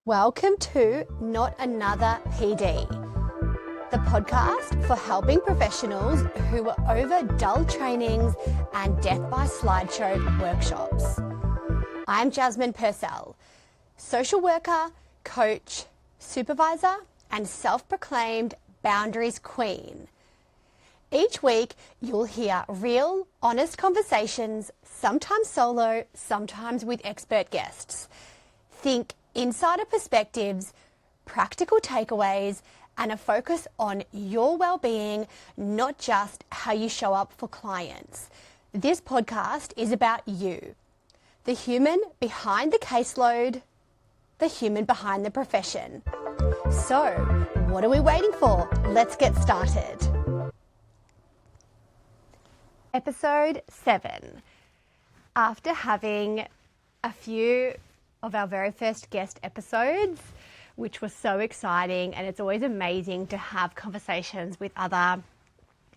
Welcome to Not Another PD, the podcast for helping professionals who are over dull trainings and death by slideshow workshops. I'm Jasmine Purcell, social worker, coach, supervisor, and self-proclaimed boundaries queen. Each week, you'll hear real, honest conversations, sometimes solo, sometimes with expert guests. Think insider perspectives, practical takeaways, and a focus on your well-being, not just how you show up for clients. This podcast is about you, the human behind the caseload, the human behind the profession. So, what are we waiting for? Let's get started. Episode 7. After having a few of our very first guest episodes, which was so exciting, and it's always amazing to have conversations with other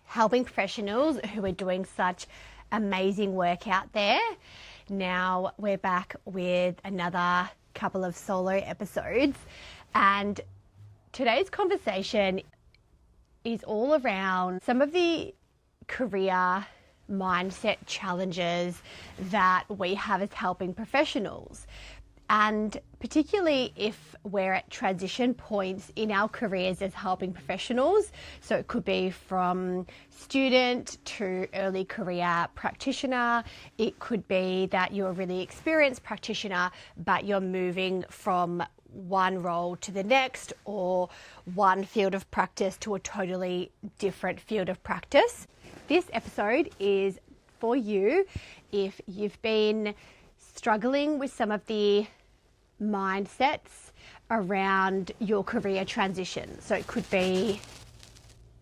helping professionals who are doing such amazing work out there. Now we're back with another couple of solo episodes, and today's conversation is all around some of the career mindset challenges that we have as helping professionals. And particularly if we're at transition points in our careers as helping professionals, so it could be from student to early career practitioner, it could be that you're a really experienced practitioner, but you're moving from one role to the next or one field of practice to a totally different field of practice. This episode is for you if you've been struggling with some of the mindsets around your career transition. So it could be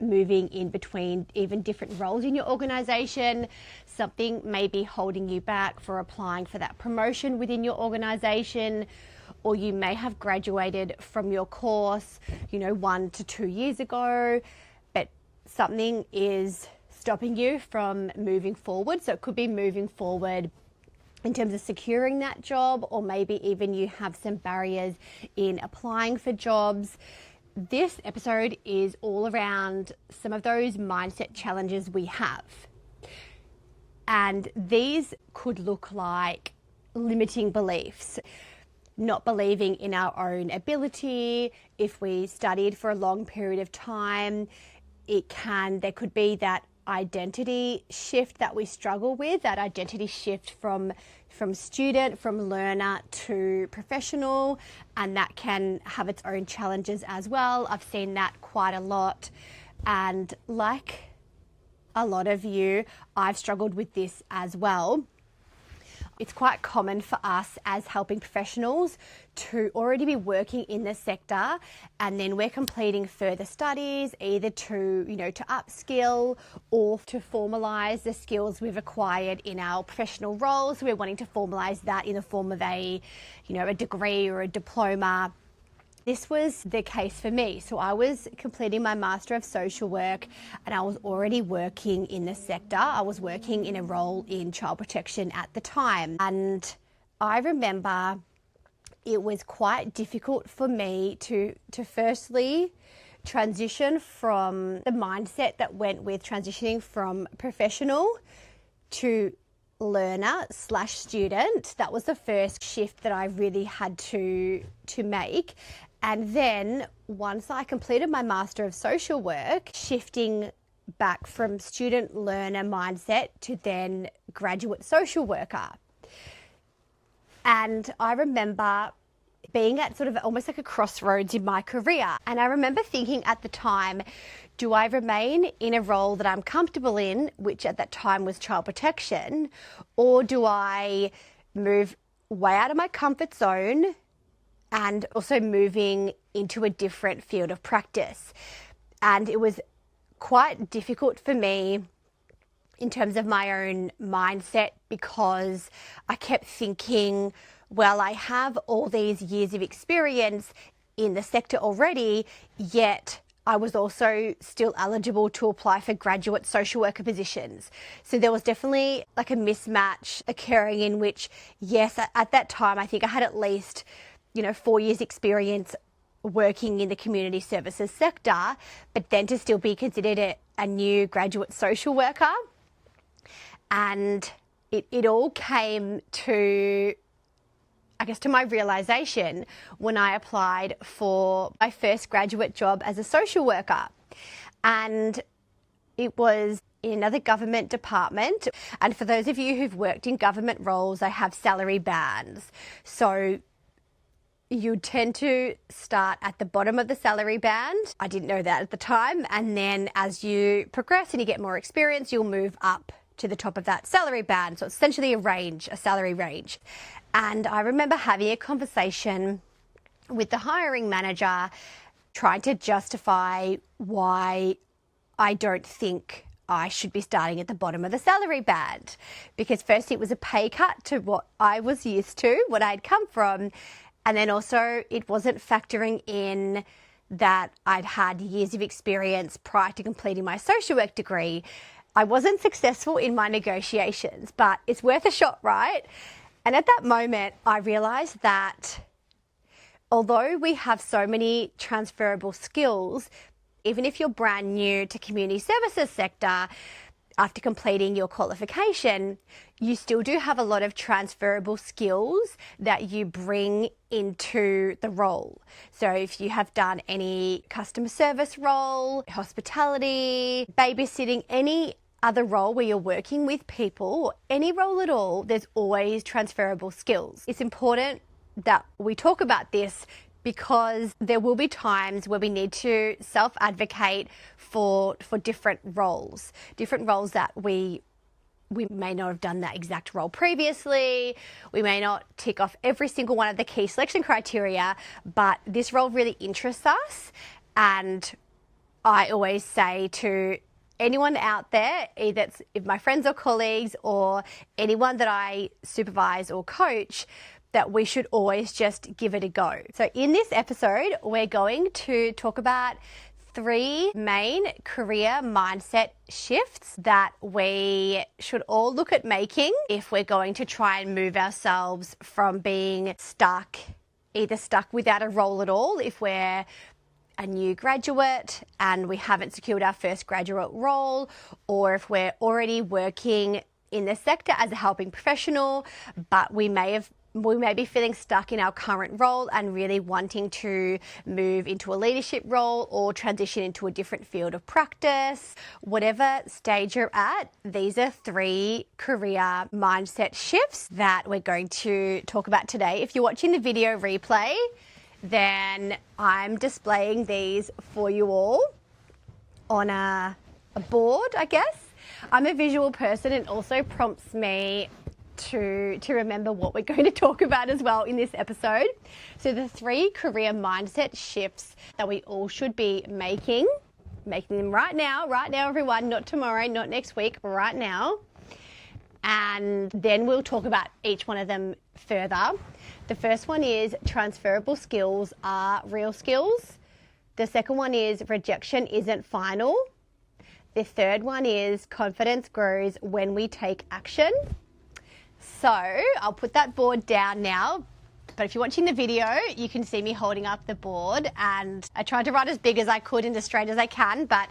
moving in between even different roles in your organization. Something may be holding you back for applying for that promotion within your organization, or you may have graduated from your course, 1 to 2 years ago, but something is stopping you from moving forward. So it could be moving forward in terms of securing that job, or maybe even you have some barriers in applying for jobs. This episode is all around some of those mindset challenges we have. And these could look like limiting beliefs, not believing in our own ability. If we studied for a long period of time, there could be that identity shift that we struggle with, that identity shift from student, from learner to professional, and that can have its own challenges as well. I've seen that quite a lot, and like a lot of you, I've struggled with this as well. It's quite common for us as helping professionals to already be working in the sector, and then we're completing further studies, either to upskill or to formalise the skills we've acquired in our professional roles. So we're wanting to formalise that in the form of a degree or a diploma. This was the case for me. So I was completing my Master of Social Work, and I was already working in the sector. I was working in a role in child protection at the time. And I remember it was quite difficult for me to firstly transition from the mindset that went with transitioning from professional to learner/student. That was the first shift that I really had to make. And then once I completed my Master of Social Work, shifting back from student learner mindset to then graduate social worker. And I remember being at sort of almost like a crossroads in my career. And I remember thinking at the time, do I remain in a role that I'm comfortable in, which at that time was child protection, or do I move way out of my comfort zone and also moving into a different field of practice? And it was quite difficult for me in terms of my own mindset, because I kept thinking, well, I have all these years of experience in the sector already, yet I was also still eligible to apply for graduate social worker positions. So there was definitely like a mismatch occurring in which, yes, at that time, I think I had at least 4 years experience working in the community services sector, but then to still be considered a new graduate social worker. And it all came to, I guess, to my realisation when I applied for my first graduate job as a social worker. And it was in another government department. And for those of you who've worked in government roles, they have salary bands. So you tend to start at the bottom of the salary band. I didn't know that at the time. And then as you progress and you get more experience, you'll move up to the top of that salary band. So it's essentially a salary range. And I remember having a conversation with the hiring manager, trying to justify why I don't think I should be starting at the bottom of the salary band. Because first it was a pay cut to what I was used to, what I'd come from. And then also it wasn't factoring in that I'd had years of experience prior to completing my social work degree. I wasn't successful in my negotiations, but it's worth a shot, right? And at that moment, I realised that although we have so many transferable skills, even if you're brand new to community services sector, after completing your qualification, you still do have a lot of transferable skills that you bring into the role. So if you have done any customer service role, hospitality, babysitting, any other role where you're working with people, any role at all, there's always transferable skills. It's important that we talk about this because there will be times where we need to self-advocate for different roles that we may not have done that exact role previously. We may not tick off every single one of the key selection criteria, but this role really interests us. And I always say to anyone out there, either it's my friends or colleagues or anyone that I supervise or coach, that we should always just give it a go. So in this episode, we're going to talk about 3 main career mindset shifts that we should all look at making if we're going to try and move ourselves from being stuck without a role at all, if we're a new graduate and we haven't secured our first graduate role, or if we're already working in the sector as a helping professional, but we may be feeling stuck in our current role and really wanting to move into a leadership role or transition into a different field of practice. Whatever stage you're at, these are 3 career mindset shifts that we're going to talk about today. If you're watching the video replay, then I'm displaying these for you all on a board, I guess. I'm a visual person, and also prompts me to remember what we're going to talk about as well in this episode. So the 3 career mindset shifts that we all should be making them right now everyone, not tomorrow, not next week, right now. And then we'll talk about each one of them further. The first one is transferable skills are real skills. The second one is rejection isn't final. The third one is confidence grows when we take action. So I'll put that board down now, but if you're watching the video, you can see me holding up the board, and I tried to write as big as I could and as straight as I can, but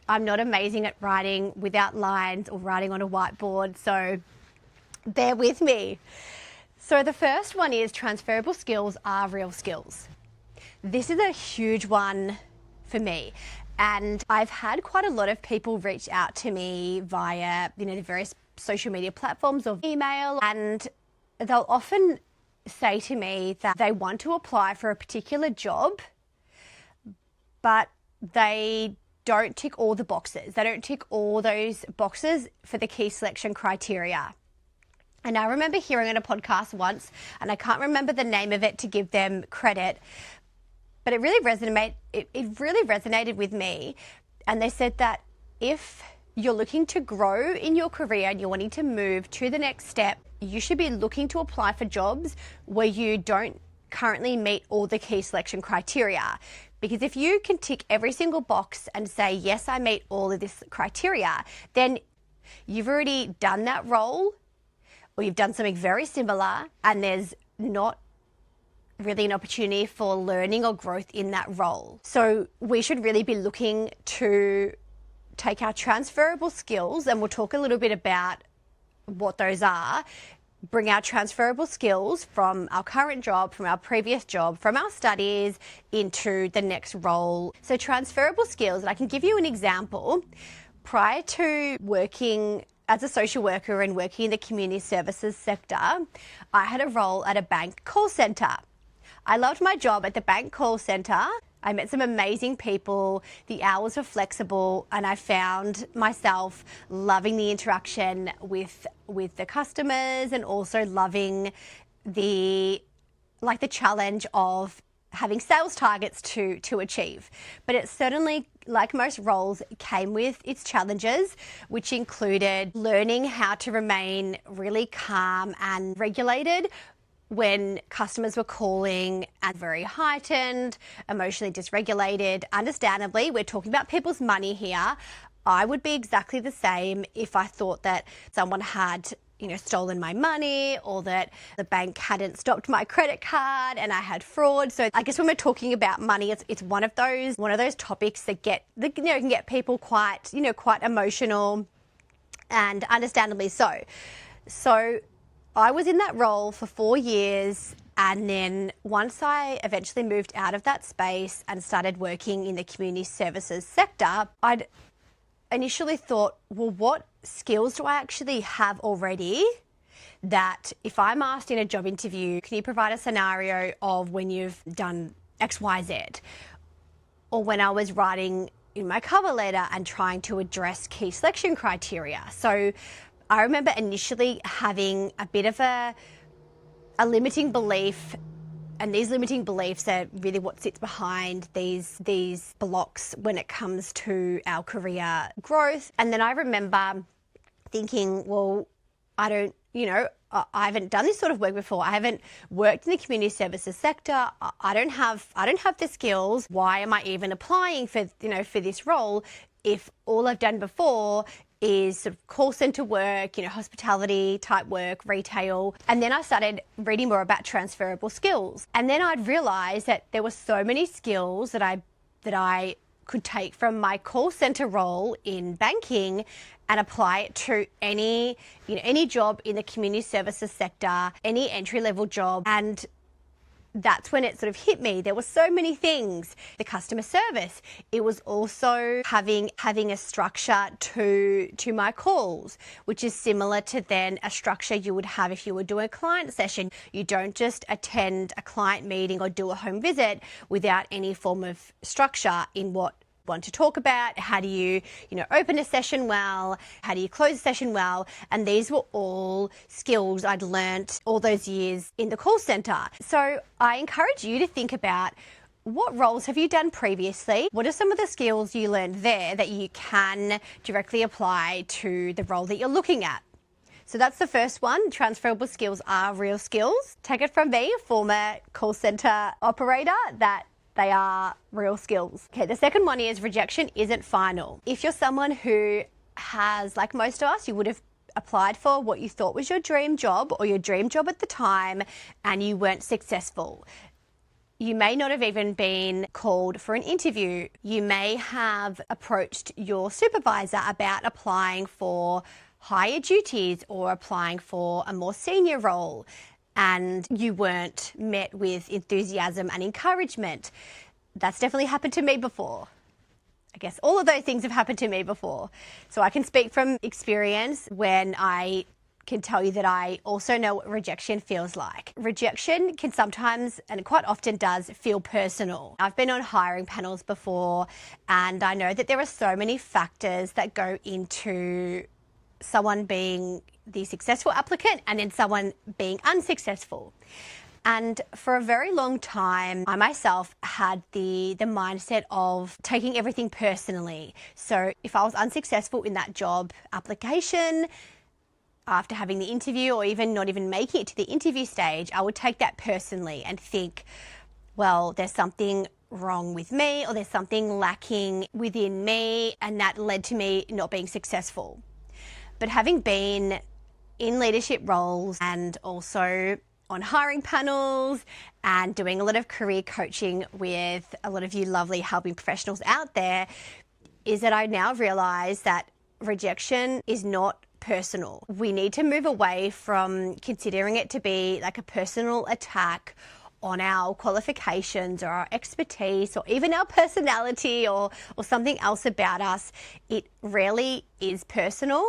I'm not amazing at writing without lines or writing on a whiteboard, so bear with me. So the first one is transferable skills are real skills. This is a huge one for me. And I've had quite a lot of people reach out to me via, the various social media platforms or email, and they'll often say to me that they want to apply for a particular job, but they don't tick all the boxes. They don't tick all those boxes for the key selection criteria. And I remember hearing on a podcast once, and I can't remember the name of it to give them credit, but it really resonated with me. And they said that if you're looking to grow in your career and you're wanting to move to the next step, you should be looking to apply for jobs where you don't currently meet all the key selection criteria. Because if you can tick every single box and say, yes, I meet all of this criteria, then you've already done that role, or you've done something very similar, and there's not really an opportunity for learning or growth in that role. So we should really be looking to take our transferable skills, and we'll talk a little bit about what those are, bring our transferable skills from our current job, from our previous job, from our studies into the next role. So transferable skills, and I can give you an example. Prior to working as a social worker and working in the community services sector, I had a role at a bank call centre. I loved my job at the bank call centre. I met some amazing people, the hours were flexible, and I found myself loving the interaction with the customers, and also loving the challenge of having sales targets to achieve. But it certainly, like most roles, came with its challenges, which included learning how to remain really calm and regulated when customers were calling and very heightened, emotionally dysregulated. Understandably, we're talking about people's money here. I would be exactly the same if I thought that someone had, stolen my money, or that the bank hadn't stopped my credit card and I had fraud. So I guess when we're talking about money, it's one of those topics that can get people quite emotional, and understandably so. So I was in that role for 4 years, and then once I eventually moved out of that space and started working in the community services sector, I'd initially thought, well, what skills do I actually have already that if I'm asked in a job interview, can you provide a scenario of when you've done X, Y, Z? Or when I was writing in my cover letter and trying to address key selection criteria. So I remember initially having a bit of a limiting belief, and these limiting beliefs are really what sits behind these blocks when it comes to our career growth. And then I remember thinking, well, I haven't done this sort of work before. I haven't worked in the community services sector. I don't have the skills. Why am I even applying for this role if all I've done before is sort of call centre work, hospitality type work, retail. And then I started reading more about transferable skills. And then I'd realised that there were so many skills that I could take from my call centre role in banking and apply it to any job in the community services sector, any entry-level job. And that's when it sort of hit me. There were so many things. The customer service. It was also having a structure to my calls, which is similar to then a structure you would have if you were doing a client session. You don't just attend a client meeting or do a home visit without any form of structure in what you want to talk about. How do you open a session well? How do you close a session well? And these were all skills I'd learnt all those years in the call centre. So I encourage you to think about, what roles have you done previously? What are some of the skills you learned there that you can directly apply to the role that you're looking at? So that's the first one. Transferable skills are real skills. Take it from me, a former call centre operator, that they are real skills. Okay, the second one is rejection isn't final. If you're someone who has, like most of us, you would have applied for what you thought was your dream job or your dream job at the time, and you weren't successful. You may not have even been called for an interview. You may have approached your supervisor about applying for higher duties or applying for a more senior role, and you weren't met with enthusiasm and encouragement. That's definitely happened to me before. I guess all of those things have happened to me before. So I can speak from experience when I can tell you that I also know what rejection feels like. Rejection can sometimes, and quite often does, feel personal. I've been on hiring panels before, and I know that there are so many factors that go into someone being the successful applicant and then someone being unsuccessful. And for a very long time, I myself had the mindset of taking everything personally. So if I was unsuccessful in that job application, after having the interview, or even not even making it to the interview stage, I would take that personally and think, well, there's something wrong with me, or there's something lacking within me, and that led to me not being successful. But having been in leadership roles and also on hiring panels and doing a lot of career coaching with a lot of you lovely helping professionals out there is that I now realize that rejection is not personal. We need to move away from considering it to be like a personal attack on our qualifications or our expertise or even our personality or something else about us. It rarely is personal,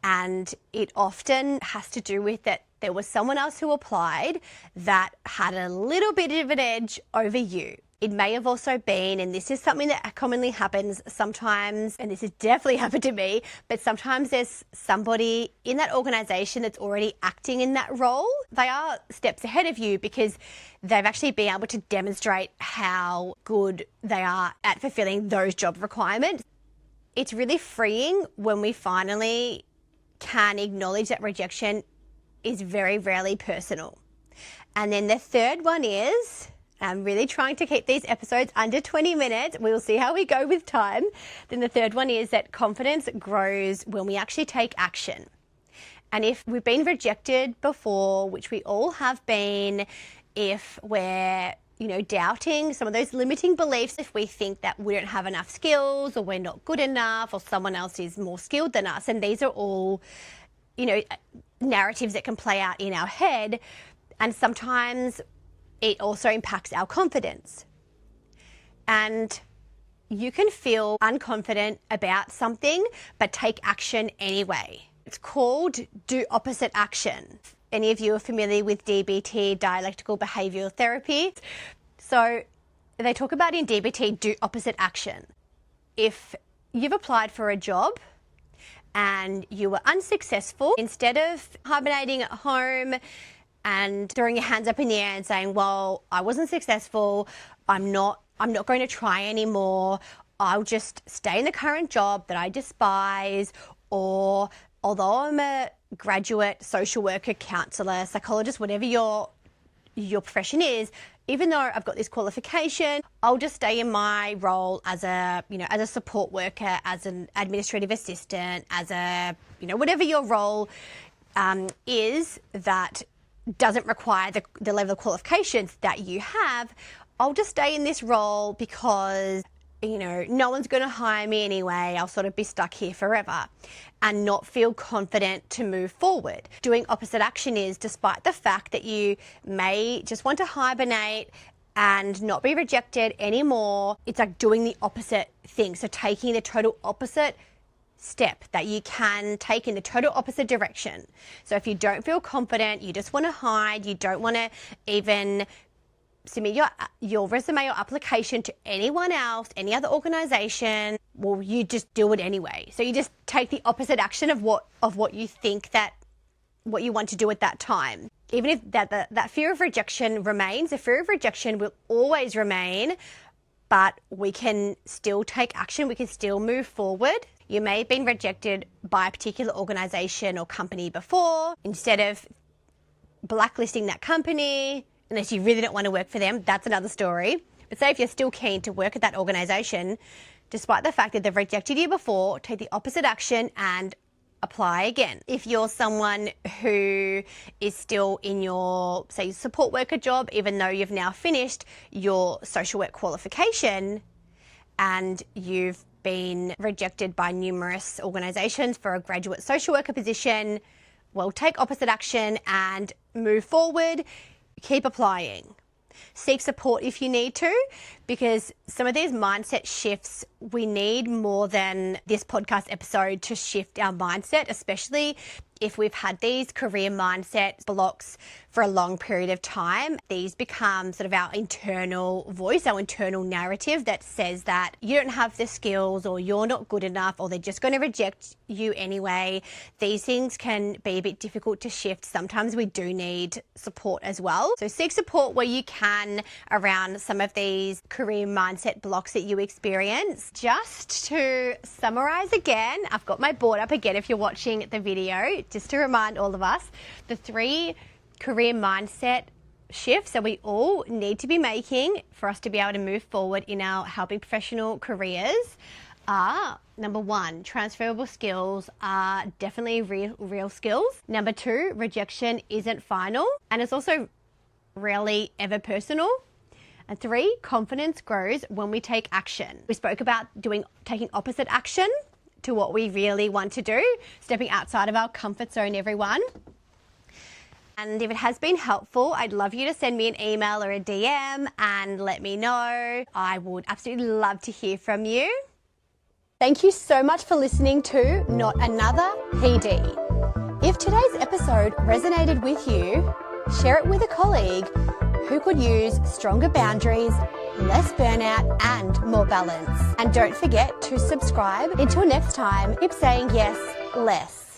and it often has to do with that there was someone else who applied that had a little bit of an edge over you. It may have also been, and this is something that commonly happens sometimes, and this has definitely happened to me, but sometimes there's somebody in that organisation that's already acting in that role. They are steps ahead of you because they've actually been able to demonstrate how good they are at fulfilling those job requirements. It's really freeing when we finally can acknowledge that rejection is very rarely personal. And then the third one is, I'm really trying to keep these episodes under 20 minutes. We'll see how we go with time. Then the third one is that confidence grows when we actually take action. And if we've been rejected before, which we all have been, if we're doubting some of those limiting beliefs, if we think that we don't have enough skills or we're not good enough or someone else is more skilled than us, and these are all, narratives that can play out in our head, and sometimes it also impacts our confidence. And you can feel unconfident about something, but take action anyway. It's called do opposite action. Any of you are familiar with DBT, dialectical behavioural therapy. So they talk about in DBT, do opposite action. If you've applied for a job and you were unsuccessful, instead of hibernating at home and throwing your hands up in the air and saying, well, I wasn't successful, I'm not going to try anymore, I'll just stay in the current job that I despise, or although I'm a graduate social worker, counsellor, psychologist, whatever your profession is, even though I've got this qualification, I'll just stay in my role as a support worker, as an administrative assistant, as a, whatever your role is that doesn't require the level of qualifications that you have. I'll just stay in this role because, no one's going to hire me anyway. I'll sort of be stuck here forever and not feel confident to move forward. Doing opposite action is, despite the fact that you may just want to hibernate and not be rejected anymore, it's like doing the opposite thing. So taking the total opposite step that you can take in the total opposite direction. So if you don't feel confident, you just want to hide, you don't want to even submit your resume or application to anyone else, any other organisation, well, you just do it anyway. So you just take the opposite action of what you think that what you want to do at that time. Even if that fear of rejection remains, the fear of rejection will always remain, but we can still take action, we can still move forward. You may have been rejected by a particular organisation or company before. Instead of blacklisting that company, unless you really don't want to work for them, that's another story. But say if you're still keen to work at that organisation, despite the fact that they've rejected you before, take the opposite action and apply again. If you're someone who is still in your, say, support worker job, even though you've now finished your social work qualification and you've been rejected by numerous organisations for a graduate social worker position, well, take opposite action and move forward. Keep applying. Seek support if you need to, because some of these mindset shifts, we need more than this podcast episode to shift our mindset, especially if we've had these career mindset blocks for a long period of time. These become sort of our internal voice, our internal narrative that says that you don't have the skills or you're not good enough or they're just going to reject you anyway. These things can be a bit difficult to shift. Sometimes we do need support as well. So seek support where you can around some of these career mindset blocks that you experience. Just to summarize again, I've got my board up again if you're watching the video, just to remind all of us, the 3 career mindset shifts that we all need to be making for us to be able to move forward in our helping professional careers are, number 1, transferable skills are definitely real skills. Number 2, rejection isn't final. And it's also rarely ever personal. And 3, confidence grows when we take action. We spoke about taking opposite action to what we really want to do, stepping outside of our comfort zone, everyone. And if it has been helpful, I'd love you to send me an email or a DM and let me know. I would absolutely love to hear from you. Thank you so much for listening to Not Another PD. If today's episode resonated with you, share it with a colleague who could use stronger boundaries, less burnout, and more balance. And don't forget to subscribe. Until next time, keep saying yes less.